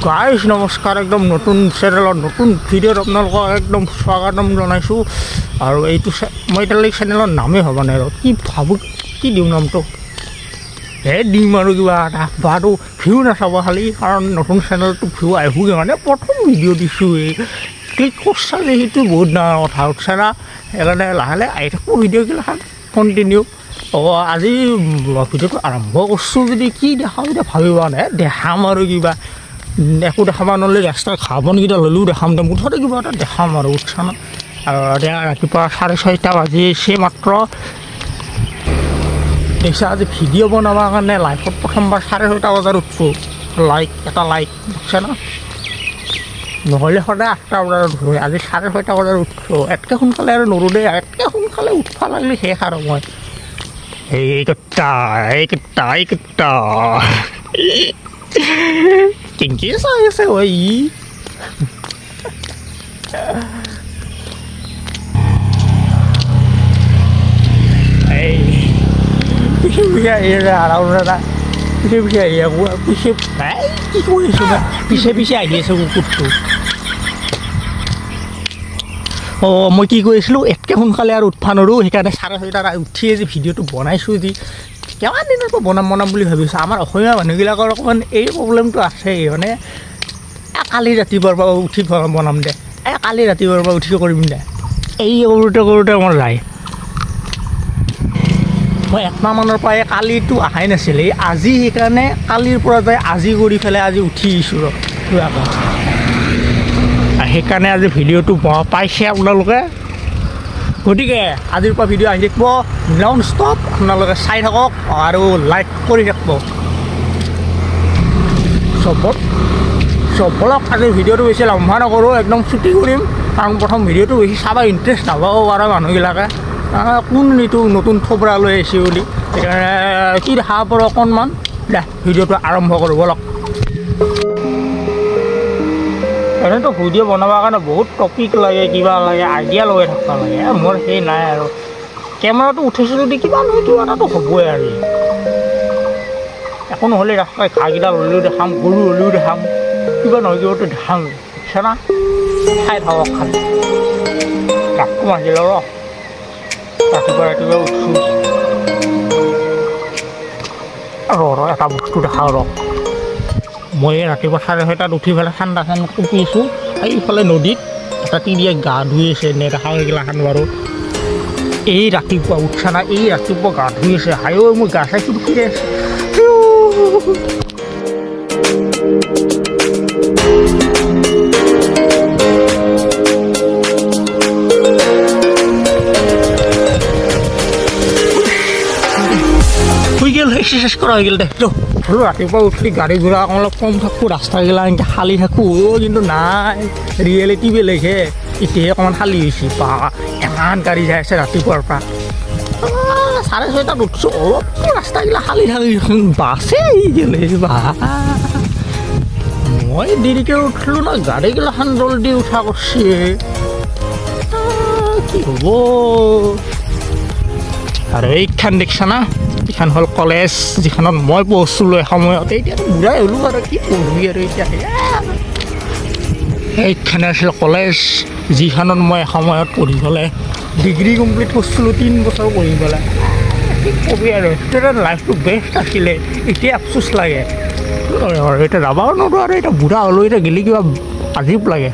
guys নমস্কাৰ একদম নতুন চেনেলত নতুন ভিডিঅ'ত আপোনালোকক একদম স্বাগতম জনাইছোঁ আৰু এইটো মই এতিয়ালৈকে চেনেলৰ নামেই ভবা নাই আৰু কি ভাবোঁ কি দিওঁ নামটো দিম আৰু কিবা এটা বাটো ভিউ নাচাব খালি কাৰণ নতুন চেনেলটো ভিউ আহিবগৈ মানে প্ৰথম ভিডিঅ' দিছোঁ এই ক্লিক কৰিছালে সেইটো বহুত ডাঙৰ কথা উঠছে না সেইকাৰণে লাহে লাহে আহি থাকোঁ ভিডিঅ'গিলাখন কণ্টিনিউ আজি ভিডিঅ'টো আৰম্ভ কৰিছোঁ যদি কি দেখাম এতিয়া ভাবিবা নাই দেখাম আৰু কিবা একো দেখাব নহ'লে ৰাস্তাৰ ঘাঁহ বনকেইটা ল'লেও দেখাম দে মুঠতে কিবা এটা দেখাম আৰু উঠছা না আৰু এতিয়া ৰাতিপুৱা 6:30 বাজিছে মাত্ৰ দেখিছা আজি ভিডিঅ' বনাবৰ কাৰণে লাইফত প্ৰথমবাৰ 6:30 বজাত উঠছোঁ এটা লাইক বুজিছা না নহ'লে সদায় 8টা বজাত উঠোঁ আজি 6:30 বজাত উঠছোঁ এতকৈ সোনকালে আৰু নৰোঁ দেই এতকৈ সোনকালে উঠিব লাগিলে শেষ আৰু মই এইকেইটা কিংকি চাই আছে ঐ পিছে আহি আছে আৰাউৰা পিছে আহি আকৌ পিছে কি কৰিছোঁ পিছে আহি আছে কুকুৰটো মই কি কৈ আছিলোঁ এতকৈ সোনকালে আৰু উঠবা নোৱাৰোঁ সেইকাৰণে 6:30 উঠিয়ে যে ভিডিঅ'টো বনাইছোঁ যি কিমান দিনৰ পৰা বনাম বুলি ভাবিছোঁ আমাৰ অসমীয়া মানুহবিলাকৰ অকণমান এই প্ৰব্লেমটো আছেই মানে কালি ৰাতিপুৱাৰ পৰা উঠি বনাম দে কালি ৰাতিপুৱাৰ পৰা উঠি কৰিম দে এই কৰোঁতে মোৰ যায় মই 1 মাহমানৰ পৰা কালিটো অহাই নাছিলে আজি সেইকাৰণে কালিৰ পৰা যায় আজি কৰি পেলাই আজি উঠি আহিছোঁ আকৌ সেইকাৰণে আজি ভিডিঅ'টো পাইছে আপোনালোকে গতিকে আজিৰ পৰা ভিডিঅ' আহি থাকিব নন ষ্টপ আপোনালোকে চাই থাকক আৰু লাইক কৰি থাকিব চবক আজিৰ ভিডিঅ'টো বেছি লম্বা নকৰোঁ একদম ছুটি কৰিম কাৰণ প্ৰথম ভিডিঅ'টো বেছি চাব ইণ্টাৰেষ্ট নাপাব পাৰে মানুহবিলাকে কোন এইটো নতুন থবৰা লৈ আহিছে বুলি সেইকাৰণে কি দেখা পাব অকণমান দে ভিডিঅ'টো আৰম্ভ কৰোঁ ব'লক এনেতো ভিডিঅ' বনাবৰ কাৰণে বহুত টপিক লাগে কিবা লাগে আইডিয়া লগাই থাকিব লাগে মোৰ সেই নাই আৰু কেমেৰাটো উঠিছোঁ যদি কিবা নহয় কিবা এটাতো হ'বই আৰু একো নহ'লে ৰাস্তাই ঘাঁহকেইটা ল'লেও দেখাম গৰু ল'লেও দেখাম কিবা নহয় কিবাটো দেখাম বুজিছে না চাই থাকক খালি ৰাখোঁ মাৰিল ৰ ৰাতিপুৱা উঠছোঁ এটা বস্তু দেখাওঁ ৰ মই ৰাতিপুৱা 6:30 উঠি পেলাই ঠাণ্ডা কুপিছোঁ এইফালে নদীত এটা তিৰিয়ে গা ধুই আছে নেদেখা এইগিলাখান বাৰু এই ৰাতিপুৱা উঠছা না এই ৰাতিপুৱা গা ধুই আছে হায়ো মই গা চাইছোঁ দুখিৰে আছে শুই গ'ল এক্সাৰচাইজ কৰা হৈ গ'ল দে হ'লেও ৰাতিপুৱা উঠি গাড়ী ঘোঁৰা অলপ কম থাকোঁ ৰাস্তাগিলা এনেকৈ খালী থাকোঁ কিন্তু নাই ৰিয়েলিটি বেলেগহে এতিয়াহে অকণমান খালী হৈছে বা ইমান গাড়ী যাই আছে ৰাতিপুৱাৰ পৰা 6:30 উঠছোঁ অলপ ৰাস্তাগিলা খালী থাকি বাছে আহি গ'লে বা মই দেৰিকৈ উঠিলোঁ না গাড়ীগিলাখান জলদি উঠা কৰিছে কি হ'ব আৰু এইখান দেখিছা না এইখন হ'ল কলেজ যিখনত মই পঢ়িছিলোঁ এসময়ত এতিয়াতো বুঢ়াই হ'লোঁ আৰু কি পঢ়বি আৰু এতিয়া এইখানে আছিল কলেজ যিখনত মই এসময়ত পঢ়ি পেলাই ডিগ্ৰী কমপ্লিট কৰিছিলোঁ 3 বছৰ পঢ়ি পেলাই কি ক'বি আৰু ষ্টুডেণ্ট লাইফটো বেষ্ট আছিলে এতিয়া আফচোচ লাগে এতিয়া যাবাও নোৱাৰোঁ আৰু এতিয়া বুঢ়া হ'লোঁ এতিয়া গেলি কিবা আজীৱ লাগে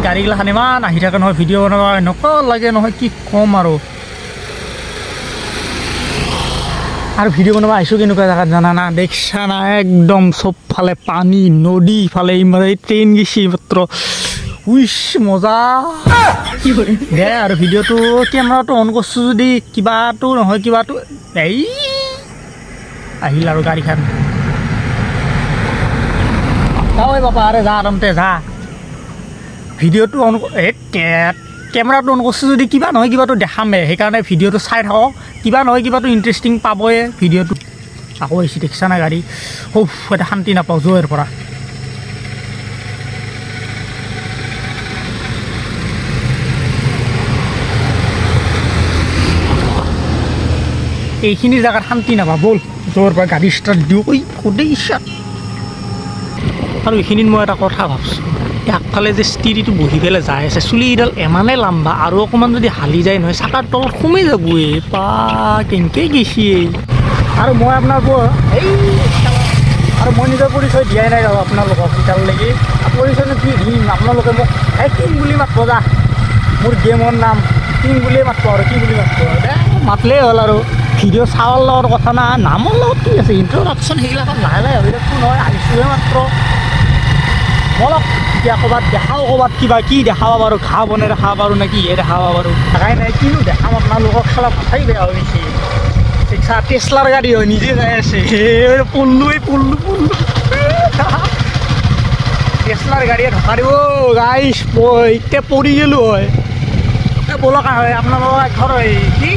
গাড়ীগিলাখান ইমান আহি থাকে নহয় ভিডিঅ' বনাব এনেকুৱা লাগে নহয় কি ক'ম আৰু ভিডিঅ' বনাব আহিছোঁ কেনেকুৱা জেগাত জানা না দেখিছা না একদম চবফালে পানী নদী ইফালে ইমান ট্ৰেইন গেছি মাত্ৰ উইচ মজা দে আৰু ভিডিঅ'টো কেমেৰাটো অন কৰিছোঁ যদি কিবাটো নহয় কিবাটো এই আহিল আৰু গাড়ীখন ঐ বাপা আৰে যা আৰামতে যা ভিডিঅ'টো অন কেমেৰাটো অন কৰিছোঁ যদি কিবা নহয় কিবাটো দেখামেই সেইকাৰণে ভিডিঅ'টো চাই থাকক কিবা নহয় কিবাটো ইণ্টাৰেষ্টিং পাবই ভিডিঅ'টো আকৌ আহিছে দেখিছা না গাড়ী এটা শান্তি নাপাওঁ জোৰ পৰা এইখিনি জেগাত শান্তি নাপা ব'ল য'ৰ পৰা গাড়ী ষ্টাৰ্ট দিওঁ ঐ গোটেই ইচ্ছা আৰু এইখিনিত মই এটা কথা ভাবছোঁ আগফালে যে ষ্টিৰিটো বহি পেলাই যাই আছে চুলিকেইডাল ইমানে লাম্বা আৰু অকণমান যদি হালি যায় নহয় চাকাৰ তলত সোমাই যাবই পা কেনেকৈ গৈছে আৰু মই আপোনাৰ এই আৰু মই নিজৰ পৰিচয় দিয়াই নাই আৰু আপোনালোকক এতিয়ালৈকে পৰিচয়নো কি দিম আপোনালোকে মোক এই কিং বুলি মাতব যা মোৰ গেমৰ নাম কিং বুলিয়ে মাতব আৰু কি বুলি মাতব মাতলেই হ'ল আৰু ভিডিঅ' চাৱাৰ লগত কথা না নামৰ লগত কি আছে ইণ্ট্ৰডাকশ্যন সেইগিলাখন লাহে লাহে হৈ থাকোঁ নহয় আহিছোঁহে মাত্ৰ বলক এতিয়া ক'ৰবাত দেখাওঁ ক'ৰবাত কিবা কি দেখাব পাৰোঁ ঘাঁহ বনাই দেখাব পাৰোঁ নে কিহে দেখাব পাৰোঁ দেখাই নাই কিনো দেখাম আপোনালোকক খেলা ভাষাই বেয়া হৈ গৈছে শিক্ষা টেছলাৰ গাড়ী হয় নিজে যাই আছে পল্লু টেছলাৰ গাড়ীয়ে ঢকা দিব গাইছ এতিয়া পৰি গ'লোঁ হয় বলক হয় আপোনালোকক ঘৰ কি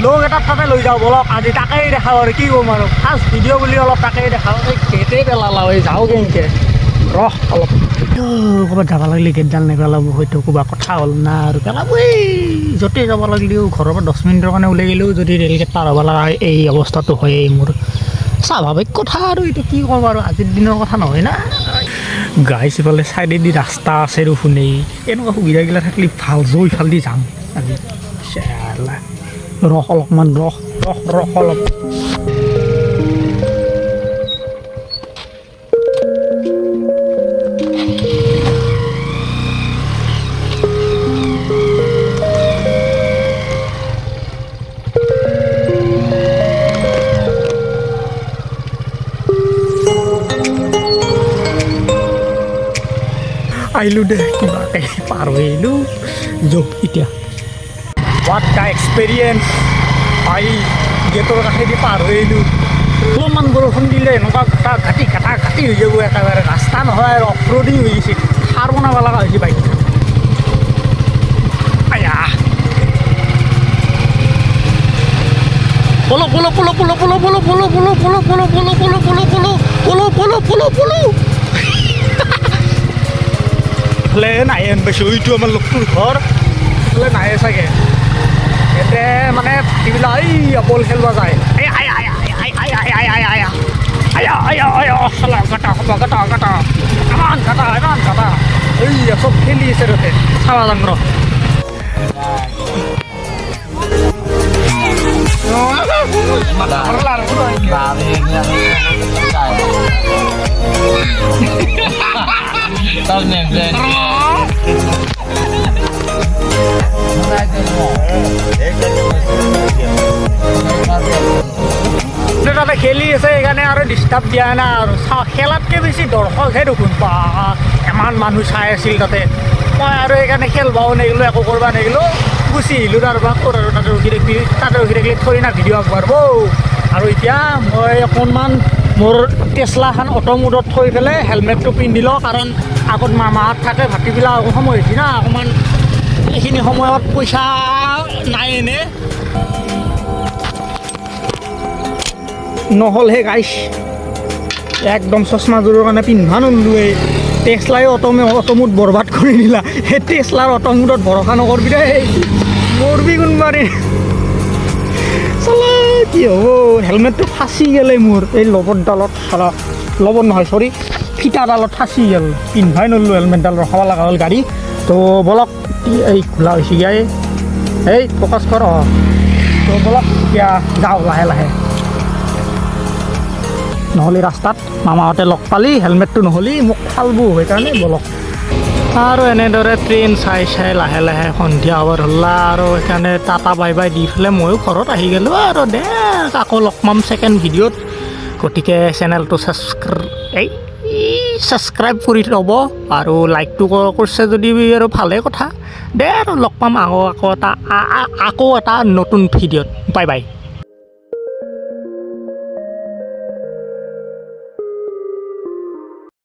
লগ এটাত তাতে লৈ যাওঁ বলক আজি তাকেই দেখাওঁ আৰু কি ক'ম আৰু ফাৰ্ষ্ট ভিডিঅ' বুলি অলপ তাকেই দেখাওঁ গেটেই পেলালা হয় যাওঁ কেনেকৈ ৰহ অলপ ক'ৰবাত যাব লাগিলে গেটডাল নেপেলাব হয়তো ক'ৰবাত কথা হ'ল না আৰু পেলাবই য'তেই যাব লাগিলেও ঘৰৰ পৰা 10 মিনিটৰ কাৰণে ওলাই গ'লেও যদি ৰেলগেট পাৰ হ'ব লগা এই অৱস্থাটো হয়েই মোৰ স্বাভাৱিক কথা আৰু এইটো কি ক'ম আৰু আজিৰ দিনৰ কথা নহয় না গাইছ ইফালে চাইডেদি ৰাস্তা আছে শুনেই এনেকুৱা সুবিধাগিলা থাকিলে ভাল যৌ ইফালেদি যাম আজি ৰস অলপমান ৰস অলপ আহিলোঁ দে কিবাকৈ পাৰ হৈ আহিলোঁ য'ত এতিয়া হোৱাট দ্য এক্সপেৰিয়েঞ্চ পাই গেটৰ কাষেদি পাৰ হৈ আহিলোঁ অলপমান বৰষুণ দিলে এনেকুৱা ঘাটি হৈ যাব একেবাৰে ৰাস্তা নহয় আৰু অফৰোডি হৈ গৈছে সাৰ বনাব লগা হৈছে বাইক আয়া পলো এইফালে নাহে আন পাইছোঁ এইটো আমাৰ লগটোৰ ঘৰ এইফালে নাহে চাগে ইয়াতে মানে ভাটিবিলাক এই বল খেলিব যায় এই চব খেলি আছে তাতে চাবা যাম ৰ তাতে খেলি আছে সেইকাৰণে আৰু ডিষ্টাৰ্ব দিয়া নাই আৰু খেলাতকৈ বেছি দৰ্শকহে দেখোন পা ইমান মানুহ চাই আছিল তাতে মই আৰু সেইকাৰণে খেলবাও নেগিলোঁ একো কৰিব নেগিলোঁ গুচি আহিলোঁ তাৰপৰা ক'ত আৰু তাতে ৰখি থাকিলে থৈ না ভিডিঅ' আগবাঢ়িব আৰু এতিয়া মই অকণমান মোৰ টেছলাখন অটো মোডত থৈ পেলাই হেলমেটটো পিন্ধি লওঁ কাৰণ আগত মামাহঁত থাকে ভাটিবিলাক আকৌ সময় হৈছে না অকণমান এইখিনি সময়ত পইচা নাই এনে নহ'লহে গাইছ একদম চশমাযোৰৰ কাৰণে পিন্ধা নলোৱে টেছলাই অটোমোড বৰবাদ কৰি দিলা সেই টেছলাৰ অটোমোডত ভৰসা নকৰবি দেই মৰবি কোনবাৰে চলে কি হ'ব হেলমেটটো ফাঁচি গ'লে মোৰ এই লবৰডালত লবৰ নহয় চৰি ফিটাডালত ফাঁচি গ'ল পিন্ধাই নললোঁ হেলমেটডাল ৰখাব লগা হ'ল গাড়ী তো বলক এই খোলা হৈছে গাই এই ফ'কাছ কৰ তো বলক এতিয়া যাওঁ লাহে লাহে নহ'লে ৰাস্তাত মামাহঁতে লগ পালি হেলমেটটো নহ'লে মোক ফালব সেইকাৰণে বলক আৰু এনেদৰে ট্ৰেইন চাই লাহে লাহে সন্ধিয়া হ'ব ধৰিলা আৰু সেইকাৰণে টাটা বাই বাই দি পেলাই ময়ো ঘৰত আহি গ'লোঁ আৰু দে আকৌ লগ পাম ছেকেণ্ড ভিডিঅ'ত গতিকে চেনেলটো ছাবস্ক্ৰাইব কৰি ল'ব আৰু লাইকটো কৰিছে যদি আৰু ভালে কথা দে আৰু লগ পাম আকৌ এটা নতুন ভিডিঅ'ত বাই বাই